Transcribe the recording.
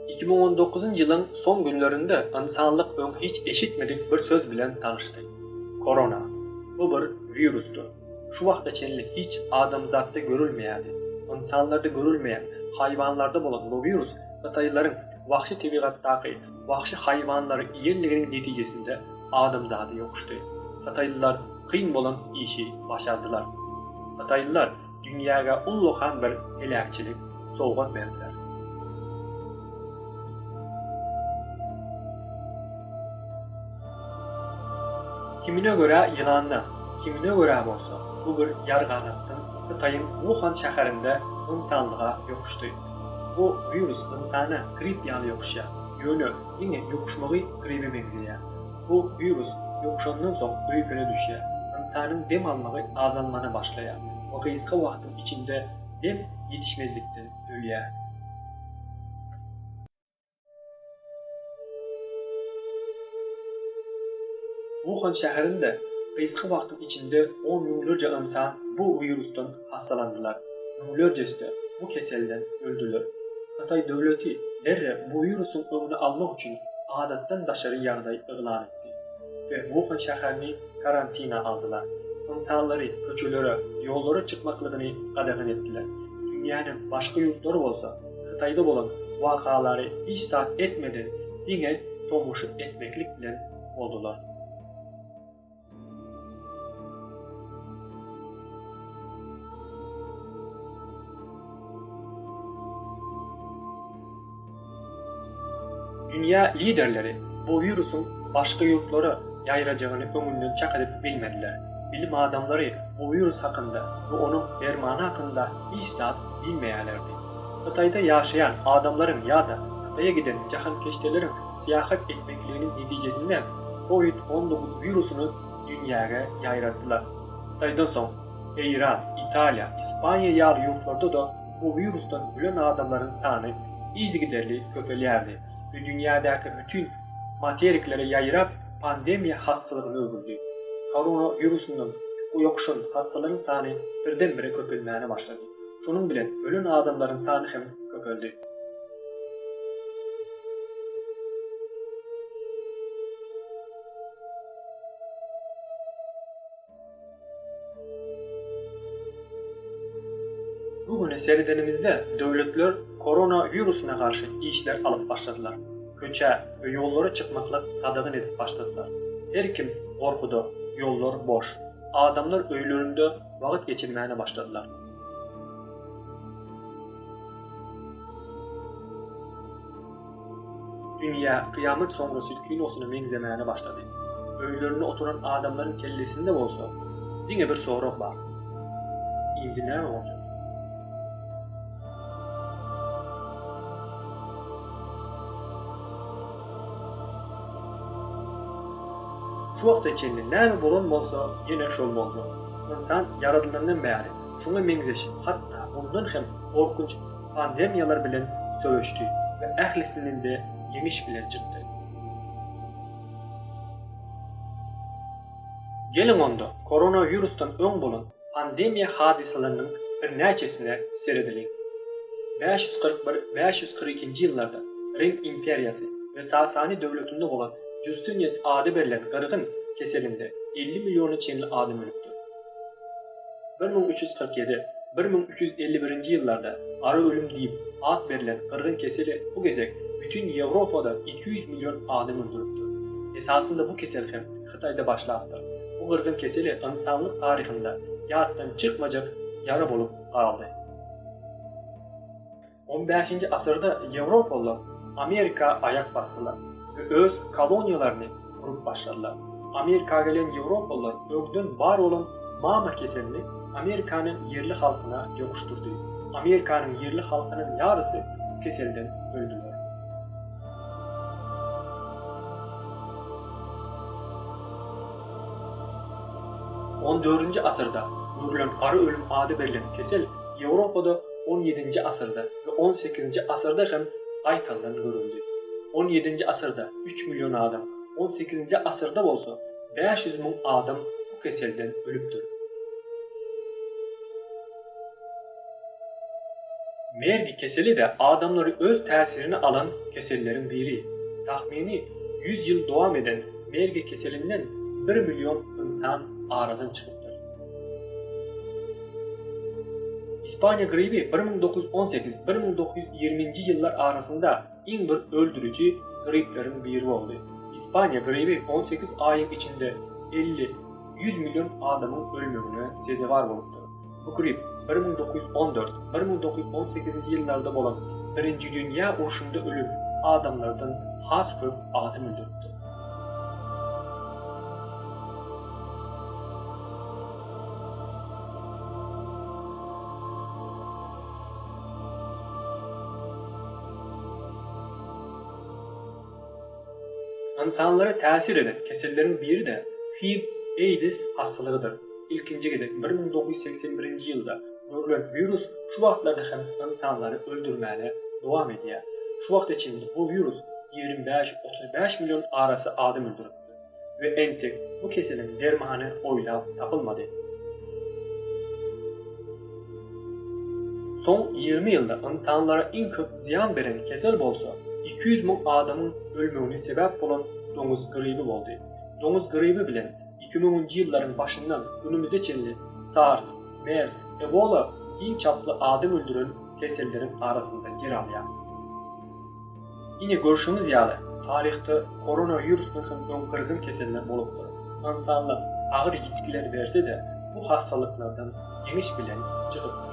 2019 yılın son günlerinde insanlık hiç eşitmedik bir söz bilen tanıştı. Korona. Bu bir virüstü. Şu vakta çenli hiç adamzatta görülmeyedi. İnsanlarda görülmeyen, hayvanlarda bulan bu virüs, Xitaylıların vahşi tabiattaki vahşi hayvanları yerlerinin neticesinde adamzada yokuştu. Xitaylılar kıyın bolan işi başardılar. Xitaylılar dünyaya ulluğan bir helakçilik soğuğat verdiler. Kimine göre yılandan, kimine göre bolsa bu bir yarganattın Xitayın Wuhan şäherinde insanlığa yokuştu. Bu virüs insana grip ýaly yokuşa, ýöne ýene yokuşmagy gripe benzeýär. Bu virüs yokuşandan soň öýküne düşýär. İnsanyň dem almagy azalmana başlaýar. O kysga wagtyň içinde dem ýetişmezlikden ölýär. Wuhan şäherinde kysga wagtyň içinde 10 miňlerce insan bu virüsten hastalandylar. Miňlerjesi de bu keselden öldüler. Xitay döwleti derre bu virüsün öňüni almak üçin adatdan daşary ýagdaý elan etdi we Wuhan şäherini karantina aldylar. İnsanlary köçelere, ýollara çykmaklygyny gadagyn etdiler. Dünýäniň başga ýurtlary bolsa, Xitayda bolan wakalary hiç saat etmeden diňe tomuşup etmeklik bilen boldular. Dünya liderleri bu virüsün başka yurtlara yayılacağını ömründen çak edip bilmediler. Bilim adamları bu virüs hakkında ve onun dermanı hakkında hiç saat bilmeýärlerdi. Xitayda yaşayan adamların ya da Xitay'a giden jahankeştelerin siyahat etmekliğinin neticesinde COVID-19 virüsünü dünyaya yayrattılar. Xitaydan soň İran, İtalya, İspanya ýaly yurtlarda da bu virüsten ölen adamların sany izgiderli köpelýärdi. Ve dünyadaki bütün materiklere yayırıp pandemiya hastalygyny öldürdü. Korona virüsünün o yokuşun hastaların sany birden-bire köpelmäne başlady. Şunun bilen ölen adamların sany hem köpeldi. Bugün seridenimizde döwletler korona virüsüne karşı işler alıp başladılar. Köçe ve yollara çıkmakla gadagyn edip başladılar. Her kim korkuda, yollar boş. Adamlar öýlerinde wagt geçirmäne başladılar. Dünya kıyamet sonrası kinosyny meňzemäne başlady. Öýlerinde oturan adamların kellesinde bolsa, diňe bir sorag bar. Indi näme bolacak? Şu wagta içinde näme bolan bolsa, ýene şol boljak. İnsan yaradylgandan bäri şuňa meňzeşip, hatda ondan hem korkunç pandemiýalar bilen söwüşdi we ählisinin de yemiş bilen çykdy. Gelin onda koronavirusdan öň bolan pandemiýa hadisalarynyň bir näçesine serediling. 541-542 ýyllarda Rim imperiýasy we Sasani döwletinde bolan Justinius ady berilen gyrgyn keselinde 50 milyonu çenli adam ölüpdi. 1347-1351 ýyllarda ara ölüm diýip ad berilen gyrgyn keseli bu gezek bütün Ýewropada 200 milyon adam öldüripdi. Esasında bu kesel hem Xitayda başlapdy. Bu gyrgyn keseli insanlyk taryhynda ýatdan çykmajak yara bolup galdy. 15. asyrda Ýewropalılar Amerika ayak bastılar ve öz koloniýalaryny kurup başladylar. Amerikaga gelen Ýewropalılar öňden bar bolan mama keselini Amerikanyň yerli halkyna ýokuşturdy. Amerikanyň yerli halkynyň ýarysy keselden öldüler. ...14. asyrda görülen ara ölüm ady berilen kesel Ýewropada 17. asyrda ve 18. asyrda hem gaýtandan görüldü. 17. asyrda 3 milyon adam, 18. asyrda bolsa 500 000 adam bu keselden ölüpdir. Mergi keseli de adamları öz təsirini alan kesellerin biri. Tahmini 100 yıl devam eden mergi keselinden 1 milyon insan aradan çıkıptır. İspanya gribi 1918-1920 yıllar arasında en bir öldürücü griplerin biri oldu. İspanya gribi 18 ayın içinde 50-100 milyon adamın ölümüne sezevar oldu. Bu grip 1914-1918 yıllarda olan 1. Dünya Uruşu'nda ölüm adamlardan has köp adam öldürdü. İnsanlara təsir eden kesellerin biri de HIV/AIDS hastalığıdır. İlkinci kez 1981 yılda görülen virüs şu vaxtlarda hem insanları öldürmeye devam ediyor. Şu vaxt içinde bu virüs 25-35 milyon arası adam öldürüldü ve entek bu keselin dermanı oylap tapılmadı. Son 20 yılda insanlara en köp ziyan veren kesel bolsa 200 min adamın ölümüne sebep olan domuz gribi oldu. Domuz gribi bilen 2010 yılların başından günümüze çelli SARS, MERS, Ebola en çaplı adam öldüren kesellerin arasında yer alıyor. Yine görüşümüz yalı tarihte koronavirüsün ön kırgın keseller bolupdur. İnsanlar ağır yetkiler verse de bu hastalıklardan geniş bilen çıkıp